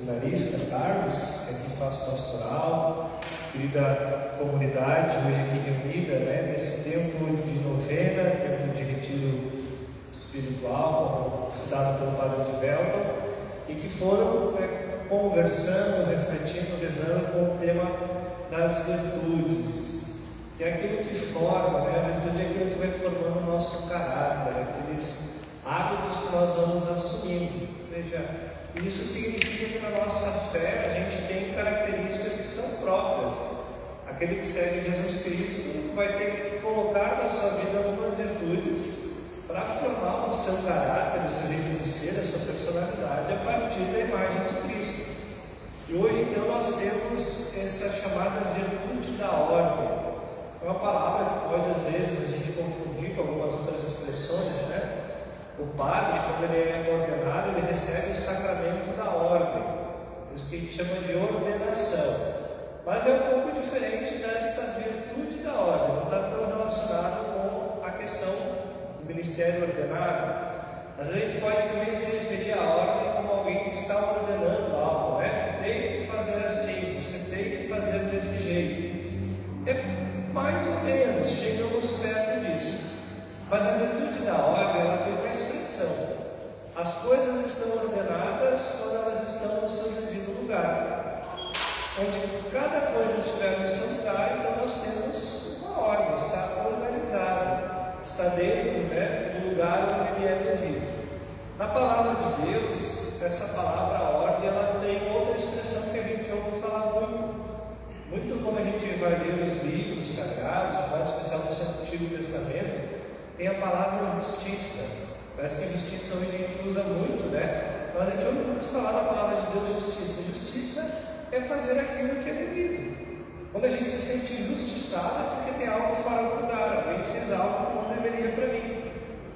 seminarista Carlos, que aqui faz pastoral, querida comunidade hoje aqui reunida, nesse tempo de novena, tempo de retiro espiritual, como citado pelo Padre Divelton, e que foram conversando, refletindo, rezando com o tema das virtudes, que é aquilo que forma, a virtude é aquilo que vai formando o nosso caráter, aqueles hábitos que nós vamos assumindo. Ou seja, isso significa que na nossa fé a gente tem características que são próprias. Aquele que segue Jesus Cristo vai ter que colocar na sua vida algumas virtudes para formar o seu caráter, o seu jeito de ser, a sua personalidade a partir da imagem de Cristo. E hoje então nós temos essa chamada virtude da ordem. É uma palavra que pode às vezes a gente confundir com algumas outras expressões, O padre, quando ele é ordenado, ele recebe o sacramento da ordem, por isso que a gente chama de ordenação. Mas é um pouco diferente desta virtude da ordem, não está tão relacionado com a questão do ministério ordenado. Às vezes a gente pode também se referir à ordem como alguém que está ordenando algo, Tem que fazer assim, você tem que fazer desse jeito. É mais ou menos, chegamos perto disso. Mas a virtude da ordem, ela tem uma expressão. As coisas estão ordenadas quando elas estão no seu devido lugar. Onde cada coisa estiver no seu lugar, então nós temos uma ordem, está organizada, está dentro do lugar onde ele é devido. Na palavra de Deus, essa palavra ordem, ela tem outra expressão que a gente ouve falar muito como a gente vai ler os livros sagrados, mais especial no Antigo Testamento, tem a palavra justiça. Parece que a justiça hoje a gente usa muito, Mas a gente ouve muito falar na palavra de Deus justiça. Justiça é fazer aquilo que é devido. Quando a gente se sente injustiçado é porque tem algo fora do lugar, alguém fez algo que não deveria para mim,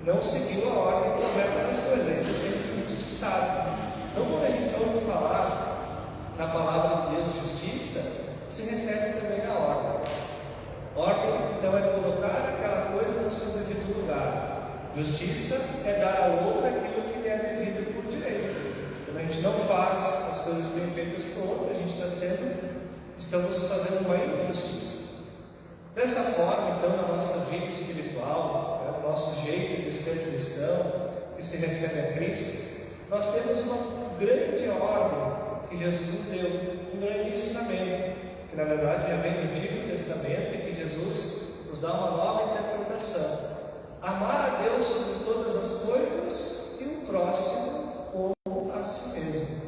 não seguiu a ordem correta das coisas, a gente se sente injustiçado. Então, quando a gente ouve falar na palavra de Deus justiça, se refere também à ordem. Ordem, então, é colocar aquela coisa no seu devido lugar. Justiça é dar ao outro aquilo que lhe é devido por direito. Quando a gente não faz as coisas bem feitas para o outro, a gente estamos fazendo uma injustiça. Dessa forma, então, na nossa vida espiritual, no nosso jeito de ser cristão, que se refere a Cristo, nós temos uma grande ordem que Jesus nos deu, um grande ensinamento, que na verdade já vem no Antigo Testamento e que Jesus nos dá uma nova interpretação. Amar a Deus sobre todas as coisas e o próximo como a si mesmo.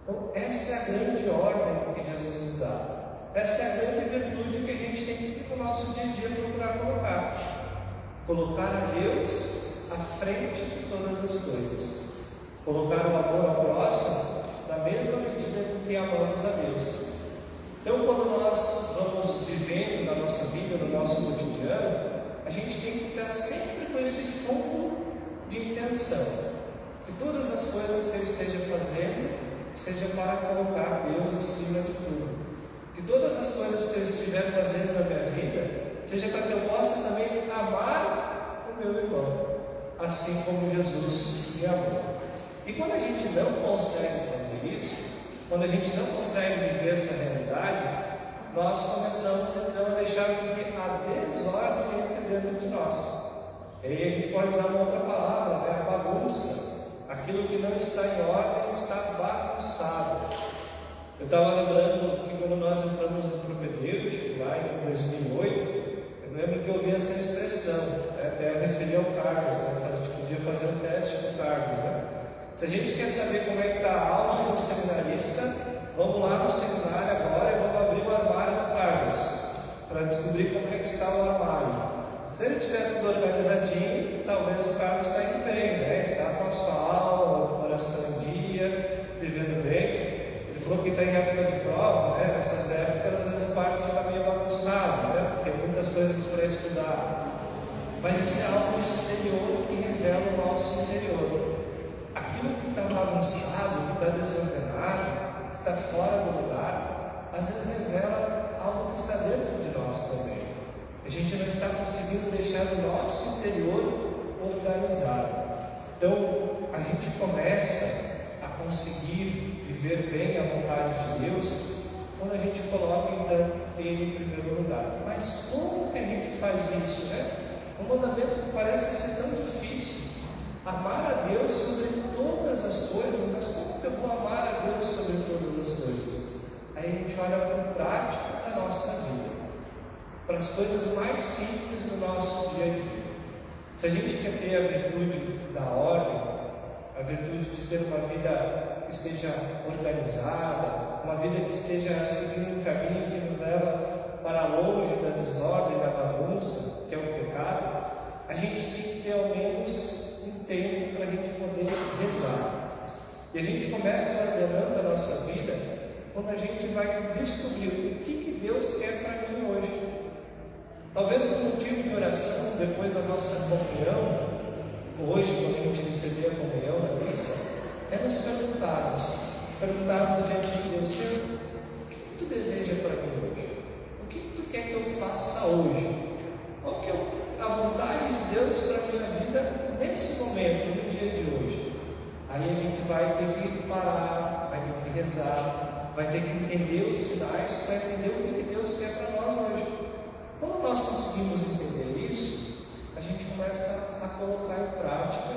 Então, essa é a grande ordem que Jesus nos dá. Essa é a grande virtude que a gente tem que, no nosso dia a dia, procurar colocar. Colocar a Deus à frente de todas as coisas. Colocar o amor ao próximo na mesma medida que amamos a Deus. Então, quando nós vamos vivendo na nossa vida, no nosso cotidiano, a gente tem que estar sempre com esse fundo de intenção. Que todas as coisas que eu esteja fazendo seja para colocar Deus acima de tudo. Que todas as coisas que eu estiver fazendo na minha vida seja para que eu possa também amar o meu irmão, assim como Jesus me amou. E quando a gente não consegue fazer isso, quando a gente não consegue viver essa realidade, nós começamos então a deixar que a desordem entre dentro de nós. E aí a gente pode usar uma outra palavra, a bagunça. Aquilo que não está em ordem está bagunçado. Eu estava lembrando que quando nós entramos no propedêutico, lá em 2008, eu lembro que eu ouvi essa expressão, até eu referi ao Carlos, a gente podia fazer um teste com o Carlos, Se a gente quer saber como é que está a alma de um seminarista, vamos lá no seminário agora e vamos abrir o armário do Carlos, para descobrir como é que está o armário. Se ele tiver tudo organizadinho, talvez o Carlos está indo bem, Está com a sua alma, o coração em dia, vivendo bem. Ele falou que está em época de prova, Nessas épocas, às vezes o quarto fica meio bagunçado, Porque tem muitas coisas para estudar. Mas isso é algo exterior que revela o nosso interior. Aquilo que está bagunçado, que está desordenado, que está fora do lugar, às vezes revela algo que está dentro de nós também. A gente não está conseguindo deixar o nosso interior organizado. Então, a gente começa a conseguir viver bem a vontade de Deus quando a gente coloca então Ele em primeiro lugar. Mas como que a gente faz isso, né? Um mandamento que parece ser tão difícil. Amar a Deus sobre todas as coisas, mas como que eu vou amar a Deus sobre todas as coisas? Aí a gente olha para o prático da nossa vida, para as coisas mais simples do nosso dia a dia. Se a gente quer ter a virtude da ordem, a virtude de ter uma vida que esteja organizada, uma vida que esteja seguindo um caminho que nos leva para longe da desordem, da bagunça, que é o pecado, a gente tem que ter ao menos um tempo para a gente poder rezar. E a gente começa ordenando a nossa vida quando a gente vai descobrir o que Deus quer para mim hoje. Talvez o motivo de oração depois da nossa comunhão, hoje, quando a gente receber a comunhão na missa, é nos perguntarmos diante de Deus: Senhor, o que tu deseja para mim hoje? O que tu quer que eu faça hoje? Qual que é a vontade de Deus para a minha vida nesse momento, no dia de hoje? Aí a gente vai ter que parar, vai ter que rezar, vai ter que entender os sinais para entender o que Deus quer para nós hoje. Quando nós conseguimos entender isso, a gente começa a colocar em prática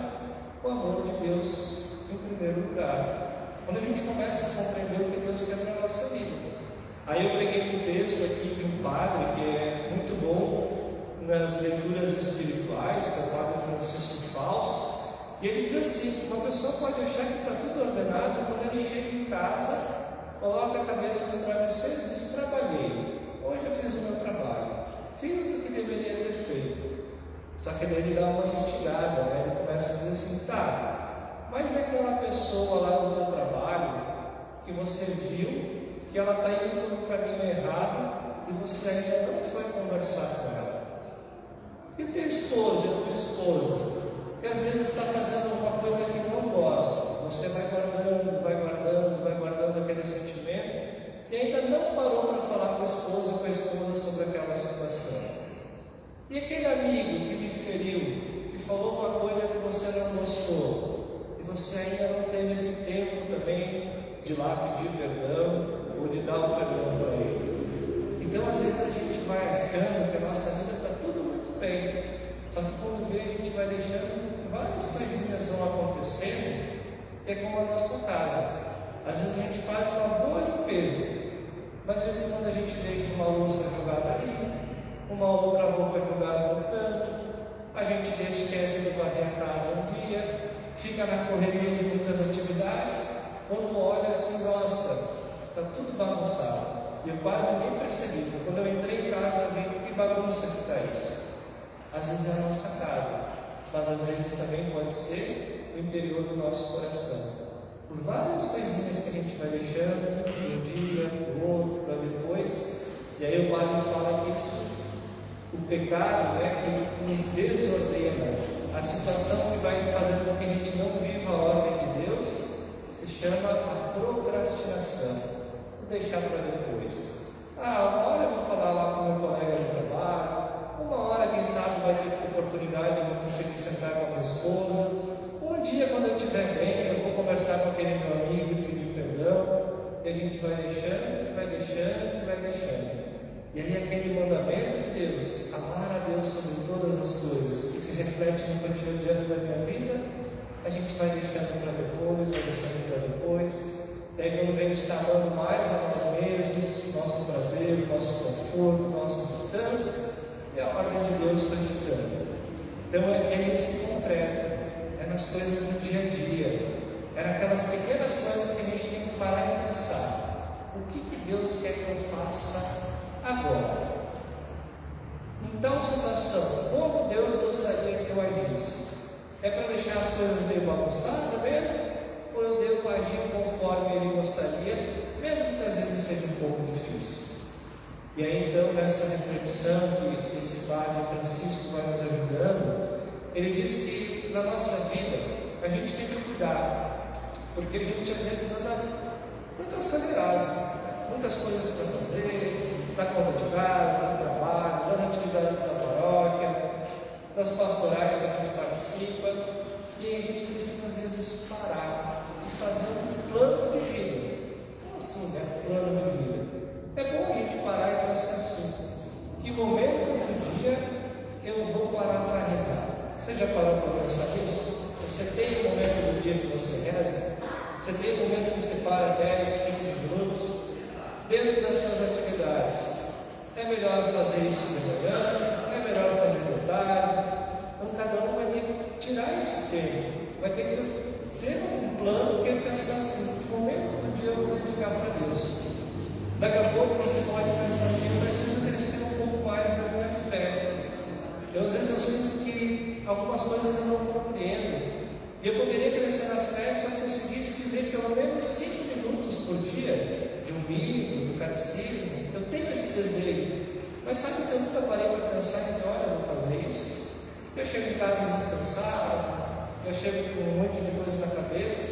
o amor de Deus em primeiro lugar. Quando a gente começa a compreender o que Deus quer para a nossa vida. Aí eu peguei um texto aqui de um padre que é muito bom nas leituras espirituais, que é o padre Francisco Fausto, e ele diz assim: uma pessoa pode achar que está tudo ordenado quando ele chega em casa, coloca a cabeça no travesseiro e diz: trabalhei, hoje eu fiz o meu trabalho, fiz o que deveria ter feito. Só que daí ele dá uma instigada, né? Ele começa a dizer assim: tá, mas aquela pessoa lá do teu trabalho que você viu que ela está indo no caminho errado e você ainda não foi conversar com ela. E o teu esposo e a tua esposa, que às vezes está fazendo uma coisa que não gosta, você vai guardando aquele sentimento e ainda não parou para falar com o esposo e com a esposa sobre aquela situação. E aquele amigo que lhe feriu, que falou uma coisa que você não gostou, e você ainda não teve esse tempo também de ir lá pedir perdão ou de dar o perdão para ele. Então às vezes a gente vai achando que a nossa vida está tudo muito bem, só que quando vê a gente vai deixando várias coisinhas vão acontecendo, que é como a nossa casa. Às vezes a gente faz uma boa limpeza, mas de vez em quando a gente deixa uma louça jogada ali, uma outra roupa jogada no canto, a gente esquece de varrer a casa um dia, fica na correria de muitas atividades, quando olha assim, nossa, está tudo bagunçado. E eu quase nem percebi, porque quando eu entrei em casa eu vi que bagunça que está isso. Às vezes é a nossa casa, mas às vezes também pode ser o interior do nosso coração. Por várias coisinhas que a gente vai deixando, um dia, o outro, para depois. E aí o padre fala que o pecado é que nos desordena. A situação que vai fazendo com que a gente não viva a ordem de Deus se chama a procrastinação. Vou deixar para depois. Uma hora eu vou falar lá com o meu colega de trabalho, uma hora, quem sabe, vai ter oportunidade de eu conseguir sentar com a minha esposa. Um dia, quando eu estiver bem, eu vou conversar com aquele meu amigo e pedir perdão. E a gente vai deixando, vai deixando, vai deixando. E aí aquele mandamento de Deus, amar a Deus sobre todas as coisas, que se reflete no cotidiano da minha vida, a gente vai deixando para depois, vai deixando para depois. Daí quando a gente está amando mais a nós mesmos, nosso prazer, nosso conforto, nosso descanso, e a ordem de Deus foi ficando. Então é nesse concreto, é nas coisas do dia a dia, é naquelas pequenas coisas que a gente tem que parar e pensar: o que Deus quer que eu faça agora? Em tal situação, como Deus gostaria que eu agisse? É para deixar as coisas meio bagunçadas mesmo? Ou eu devo agir conforme Ele gostaria, mesmo que às vezes seja um pouco difícil? E aí então, nessa reflexão que esse padre Francisco vai nos ajudando, ele diz que na nossa vida a gente tem que cuidar, porque a gente às vezes anda muito acelerado, muitas coisas para fazer, da conta de casa, do trabalho, das atividades da paróquia, das pastorais que a gente participa, e a gente precisa às vezes parar e fazer Você já parou para pensar nisso? Você tem um momento do dia que você reza? Você tem um momento que você para 10, 15 minutos dentro das suas atividades? É melhor fazer isso de manhã? É melhor fazer de tarde? Então cada um vai ter que tirar esse tempo, vai ter que ter um plano que é pensar assim: que momento do dia eu vou dedicar para Deus? Daqui a pouco você pode pensar assim: eu preciso crescer um pouco mais na minha fé. Às vezes eu sinto que algumas coisas eu não compreendo. E eu poderia crescer na fé se eu conseguisse ler pelo menos 5 minutos por dia de um livro, do catecismo. Eu tenho esse desejo. Mas sabe que eu nunca parei para pensar em que hora eu vou fazer isso? Eu chego em casa descansado, eu chego com um monte de coisa na cabeça,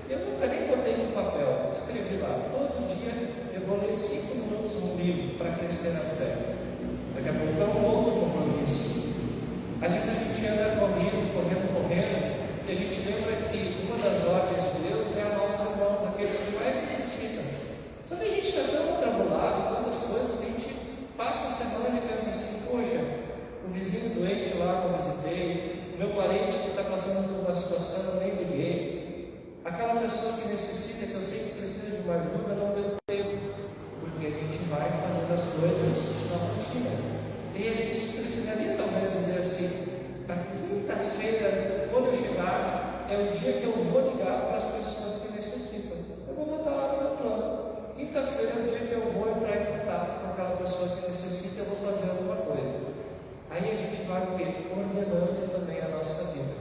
e eu nunca nem botei no papel, escrevi lá: todo dia eu vou ler 5 minutos um livro para crescer na fé. Daqui a pouco é um outro compromisso. Às vezes a gente anda correndo, e a gente lembra que uma das ordens de Deus é amar os irmãos, aqueles que mais necessitam. Só que a gente está tão atrabulado, tantas coisas, que a gente passa a semana e pensa assim: poxa, o vizinho doente lá que eu visitei, meu parente que está passando por uma situação, eu nem liguei, aquela pessoa que necessita, que eu sei que precisa de uma ajuda, não deu tempo, porque a gente vai fazendo as coisas na rotina. E a gente precisaria talvez dizer assim: na quinta-feira, quando eu chegar, é o dia que eu vou ligar para as pessoas que necessitam. Eu vou botar lá no meu plano: quinta-feira é o dia que eu vou entrar em contato com aquela pessoa que necessita, eu vou fazer alguma coisa. Aí a gente vai o quê? Ordenando também a nossa vida,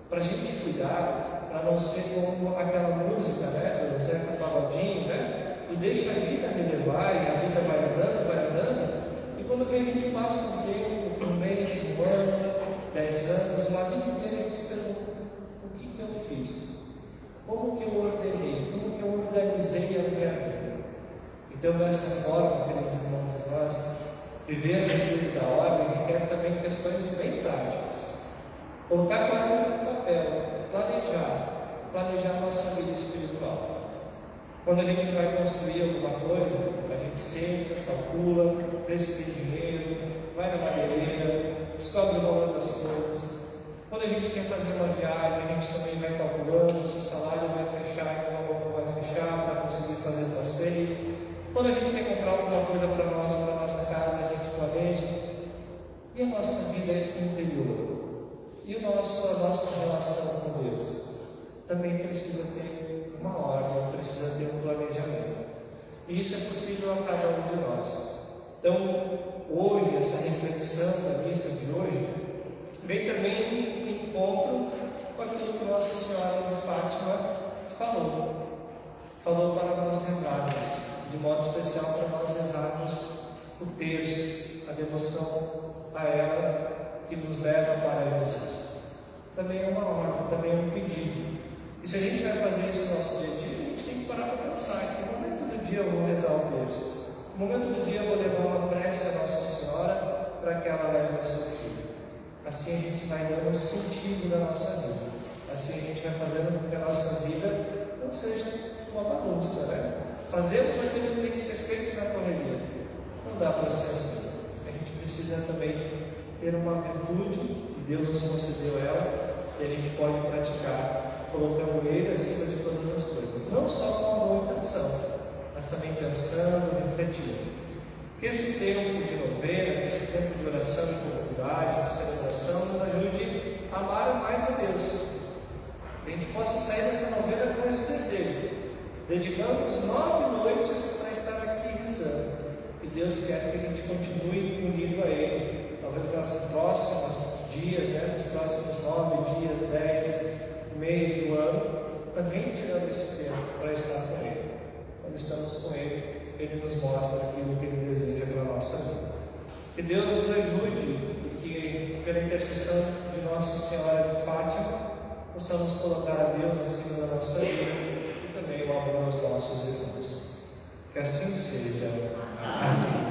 para a gente cuidar, para não ser como aquela música, né, do Zeca Pagodinho, né? E deixa a vida me levar, e a vida vai andando, e quando vem a gente passa um tempo, um mês, um ano, 10 anos, uma vida inteira, a gente se pergunta: o que eu fiz? Como que eu ordenei? Como que eu organizei a minha vida? Então, dessa forma, queridos irmãos e irmãs, viver a virtude da ordem requer também questões bem práticas. Colocar quase no papel, planejar a nossa vida espiritual. Quando a gente vai construir alguma coisa, a gente senta, calcula, precisa de dinheiro, vai na madeireira, descobre o valor das coisas. Quando a gente quer fazer uma viagem, a gente também vai calculando se o salário vai fechar e qual não vai fechar para conseguir fazer o passeio. Quando a gente quer comprar alguma coisa para nós ou para a nossa casa, a gente planeja. E a nossa vida interior? E a nossa relação com Deus? Também precisa ter uma ordem, precisa ter um planejamento. E isso é possível a cada um de nós. Então, hoje, essa reflexão da missa de hoje vem também em encontro com aquilo que Nossa Senhora de Fátima falou para nós rezarmos, de modo especial para nós rezarmos o terço, a devoção a ela que nos leva para Jesus. Também é uma ordem, também é um pedido. E se a gente vai fazer isso no nosso dia a dia, a gente tem que parar para pensar: que no momento do dia eu vou rezar o terço, no momento do dia eu vou levar uma prece a Nossa Senhora para que ela leve a seu filho. Assim a gente vai dando um sentido na nossa vida. Assim a gente vai fazendo com que a nossa vida não seja uma bagunça, né? Fazemos aquilo que tem que ser feito na correria. Não dá para ser assim. A gente precisa também ter uma virtude, que Deus nos concedeu ela, e a gente pode praticar colocando Ele acima de todas as coisas. Não só com uma boa intenção, mas também pensando, refletindo. Que esse tempo de novena, que esse tempo de oração de comunidade, de celebração, nos ajude a amar mais a Deus. Que a gente possa sair dessa novena com esse desejo. Dedicamos 9 noites para estar aqui rezando. E Deus quer que a gente continue unido a Ele. Talvez nos próximos dias, nos próximos 9 dias, 10 mês do ano, também tirando esse tempo para estar com Ele. Quando estamos com Ele, Ele nos mostra aquilo que Ele deseja para a nossa vida. Que Deus nos ajude e que, pela intercessão de Nossa Senhora de Fátima, possamos colocar a Deus acima da nossa vida e também o amor aos nossos irmãos. Que assim seja. Amém.